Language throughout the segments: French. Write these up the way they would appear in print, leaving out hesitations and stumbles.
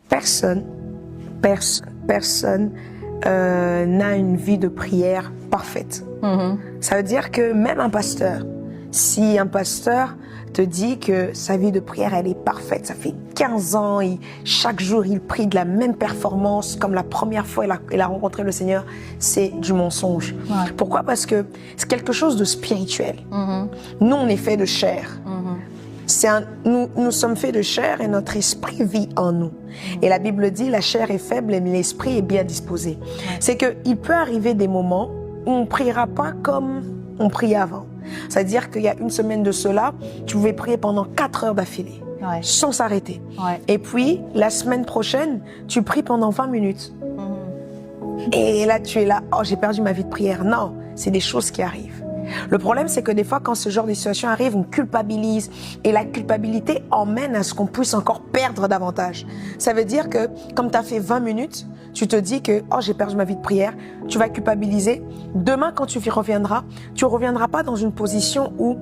Personne n'a une vie de prière parfaite. Ça veut dire que même un pasteur, si un pasteur te dit que sa vie de prière, elle est parfaite, ça fait 15 ans, chaque jour il prie de la même performance comme la première fois il a rencontré le Seigneur, c'est du mensonge. Ouais. Pourquoi? Parce que c'est quelque chose de spirituel. Nous, on est fait de chair. Nous sommes faits de chair et notre esprit vit en nous. Et la Bible dit, la chair est faible et l'esprit est bien disposé. Ouais. C'est qu'il peut arriver des moments où on ne priera pas comme on priait avant. C'est-à-dire qu'il y a une semaine de cela, tu pouvais prier pendant 4 heures d'affilée, sans s'arrêter. Ouais. Et puis, la semaine prochaine, tu pries pendant 20 minutes. Et là, tu es là, oh, j'ai perdu ma vie de prière. Non, c'est des choses qui arrivent. Le problème, c'est que des fois, quand ce genre de situation arrive, on culpabilise. Et la culpabilité emmène à ce qu'on puisse encore perdre davantage. Ça veut dire que, comme tu as fait 20 minutes, tu te dis que, oh, j'ai perdu ma vie de prière. Tu vas culpabiliser. Demain, quand tu reviendras pas dans une position où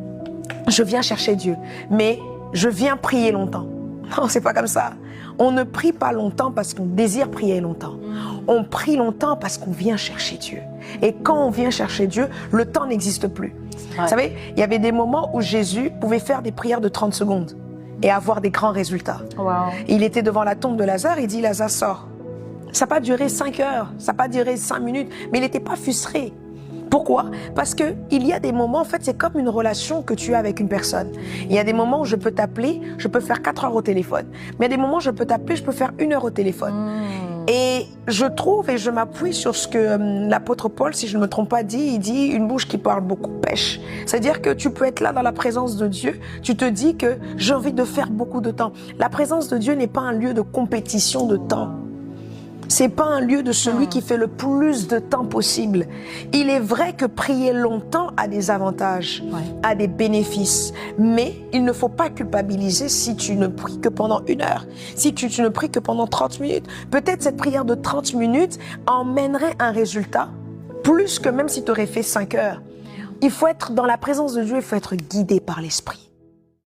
je viens chercher Dieu, mais je viens prier longtemps. Non, c'est pas comme ça. On ne prie pas longtemps parce qu'on désire prier longtemps. On prie longtemps parce qu'on vient chercher Dieu. Et quand on vient chercher Dieu, le temps n'existe plus. Ouais. Vous savez, il y avait des moments où Jésus pouvait faire des prières de 30 secondes et avoir des grands résultats. Wow. Il était devant la tombe de Lazare, il dit, Lazare, sort. Ça n'a pas duré 5 heures, ça n'a pas duré 5 minutes, mais il n'était pas frustré. Pourquoi? Parce qu'il y a des moments, en fait, c'est comme une relation que tu as avec une personne. Il y a des moments où je peux t'appeler, je peux faire 4 heures au téléphone. Mais il y a des moments où je peux t'appeler, je peux faire 1 heure au téléphone. Et je trouve, et je m'appuie sur ce que l'apôtre Paul, si je ne me trompe pas, dit, il dit une bouche qui parle beaucoup pêche. C'est-à-dire que tu peux être là dans la présence de Dieu, tu te dis que j'ai envie de faire beaucoup de temps. La présence de Dieu n'est pas un lieu de compétition de temps. C'est pas un lieu de celui qui fait le plus de temps possible. Il est vrai que prier longtemps a des avantages, a des bénéfices, mais il ne faut pas culpabiliser si tu ne pries que pendant 1 heure, si tu ne pries que pendant 30 minutes. Peut-être cette prière de 30 minutes emmènerait un résultat plus que même si tu aurais fait 5 heures. Il faut être dans la présence de Dieu, il faut être guidé par l'Esprit.